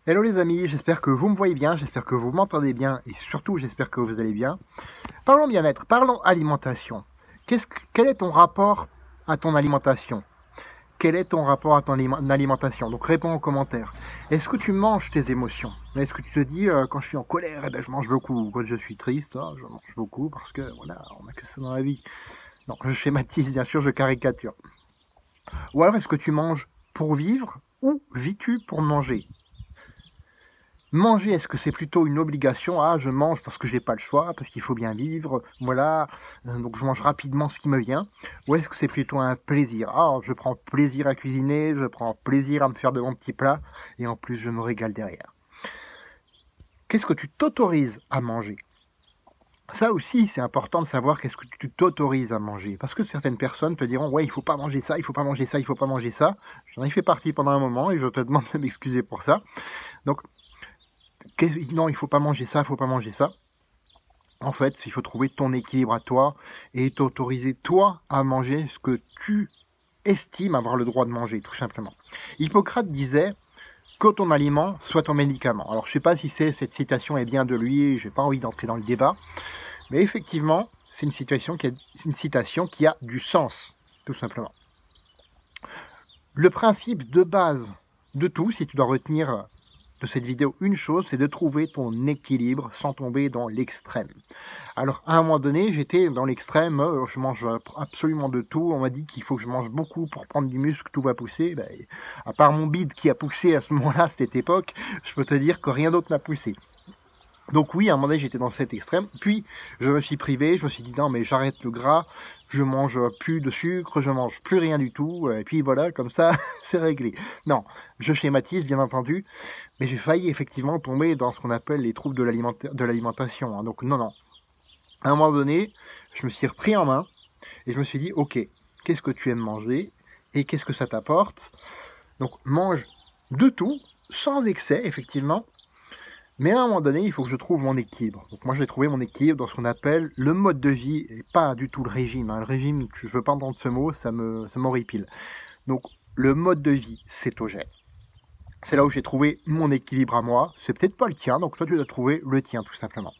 Hello les amis, j'espère que vous me voyez bien, j'espère que vous m'entendez bien et surtout j'espère que vous allez bien. Parlons bien-être, parlons alimentation. Quel est ton rapport à ton alimentation? Quel est ton rapport à ton alimentation? Donc réponds en commentaire. Est-ce que tu manges tes émotions? Est-ce que tu te dis quand je suis en colère, eh ben, je mange beaucoup, quand je suis triste, je mange beaucoup parce que voilà, on n'a que ça dans la vie. Non, je schématise bien sûr, je caricature. Ou alors est-ce que tu manges pour vivre ou vis-tu pour manger? Manger, est-ce que c'est plutôt une obligation? Ah, je mange parce que j'ai pas le choix, parce qu'il faut bien vivre, voilà, donc je mange rapidement ce qui me vient. Ou est-ce que c'est plutôt un plaisir? Ah, je prends plaisir à cuisiner, je prends plaisir à me faire de bons petits plats, et en plus je me régale derrière. Qu'est-ce que tu t'autorises à manger? Ça aussi, c'est important de savoir qu'est-ce que tu t'autorises à manger. Parce que certaines personnes te diront, ouais, il faut pas manger ça, il faut pas manger ça, il faut pas manger ça. J'en ai fait partie pendant un moment, et je te demande de m'excuser pour ça. Donc, non, il faut pas manger ça, il faut pas manger ça. En fait, il faut trouver ton équilibre à toi et t'autoriser toi à manger ce que tu estimes avoir le droit de manger, tout simplement. Hippocrate disait que ton aliment soit ton médicament. Alors, je sais pas si cette citation est bien de lui, j'ai pas envie d'entrer dans le débat, mais effectivement, c'est une citation qui a du sens, tout simplement. Le principe de base de tout, si tu dois retenir de cette vidéo une chose, c'est de trouver ton équilibre sans tomber dans l'extrême. Alors à un moment donné, j'étais dans l'extrême, je mange absolument de tout, on m'a dit qu'il faut que je mange beaucoup pour prendre du muscle, tout va pousser. Ben, à part mon bide qui a poussé à ce moment-là, à cette époque, je peux te dire que rien d'autre n'a poussé. Donc oui, à un moment donné, j'étais dans cet extrême. Puis, je me suis privé, je me suis dit, non, mais j'arrête le gras, je mange plus de sucre, je mange plus rien du tout, et puis voilà, comme ça, c'est réglé. Non, je schématise, bien entendu, mais j'ai failli effectivement tomber dans ce qu'on appelle les troubles de l'alimentation. Donc non, non. À un moment donné, je me suis repris en main, et je me suis dit, ok, qu'est-ce que tu aimes manger, et qu'est-ce que ça t'apporte? Donc, mange de tout, sans excès, effectivement. Mais à un moment donné, il faut que je trouve mon équilibre. Donc moi, j'ai trouvé mon équilibre dans ce qu'on appelle le mode de vie, et pas du tout le régime. Le régime, je ne veux pas entendre ce mot, ça m'horripile. Donc, le mode de vie cétogène. C'est là où j'ai trouvé mon équilibre à moi. C'est peut-être pas le tien, donc toi, tu dois trouver le tien, tout simplement.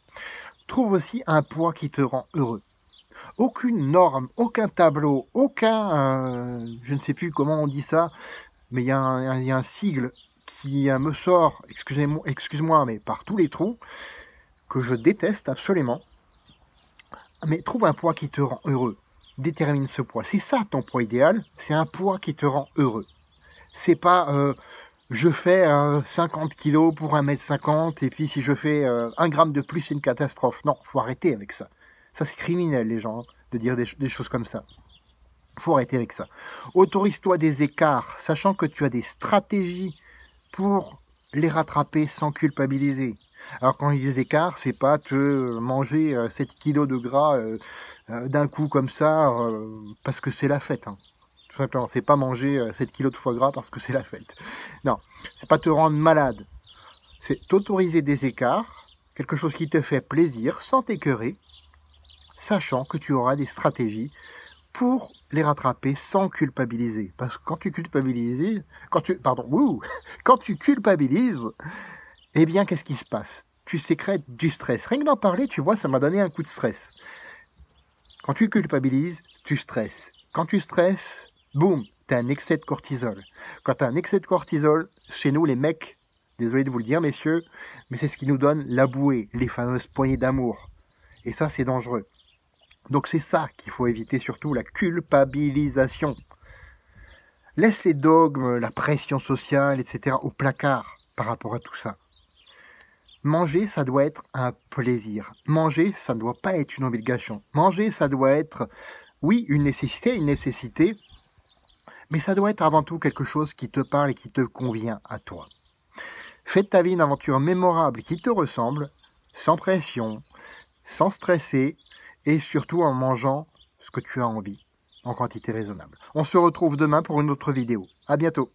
Trouve aussi un poids qui te rend heureux. Aucune norme, aucun tableau, je ne sais plus comment on dit ça, mais il y a un sigle qui me sort, excuse-moi, mais par tous les trous, que je déteste absolument. Mais trouve un poids qui te rend heureux. Détermine ce poids. C'est ça ton poids idéal, c'est un poids qui te rend heureux. C'est pas je fais 50 kilos pour 1m50 et puis si je fais 1 gramme de plus, c'est une catastrophe. Non, faut arrêter avec ça. Ça, c'est criminel, les gens, de dire des choses comme ça. Faut arrêter avec ça. Autorise-toi des écarts, sachant que tu as des stratégies pour les rattraper sans culpabiliser. Alors quand il y a des écarts, c'est pas te manger 7 kilos de gras d'un coup comme ça parce que c'est la fête. Hein. Tout simplement, c'est pas manger 7 kilos de foie gras parce que c'est la fête. Non, c'est pas te rendre malade. C'est t'autoriser des écarts, quelque chose qui te fait plaisir sans t'écœurer, sachant que tu auras des stratégies pour les rattraper sans culpabiliser. Parce que quand tu culpabilises, quand tu culpabilises, eh bien, qu'est-ce qui se passe? Tu sécrètes du stress. Rien que d'en parler, tu vois, ça m'a donné un coup de stress. Quand tu culpabilises, tu stresses. Quand tu stresses, boum, tu as un excès de cortisol. Quand tu as un excès de cortisol, chez nous, les mecs, désolé de vous le dire, messieurs, mais c'est ce qui nous donne la bouée, les fameuses poignées d'amour. Et ça, c'est dangereux. Donc c'est ça qu'il faut éviter, surtout la culpabilisation. Laisse les dogmes, la pression sociale, etc. au placard par rapport à tout ça. Manger, ça doit être un plaisir. Manger, ça ne doit pas être une obligation. Manger, ça doit être, oui, une nécessité, mais ça doit être avant tout quelque chose qui te parle et qui te convient à toi. Fais de ta vie une aventure mémorable qui te ressemble, sans pression, sans stresser, et surtout en mangeant ce que tu as envie, en quantité raisonnable. On se retrouve demain pour une autre vidéo. À bientôt.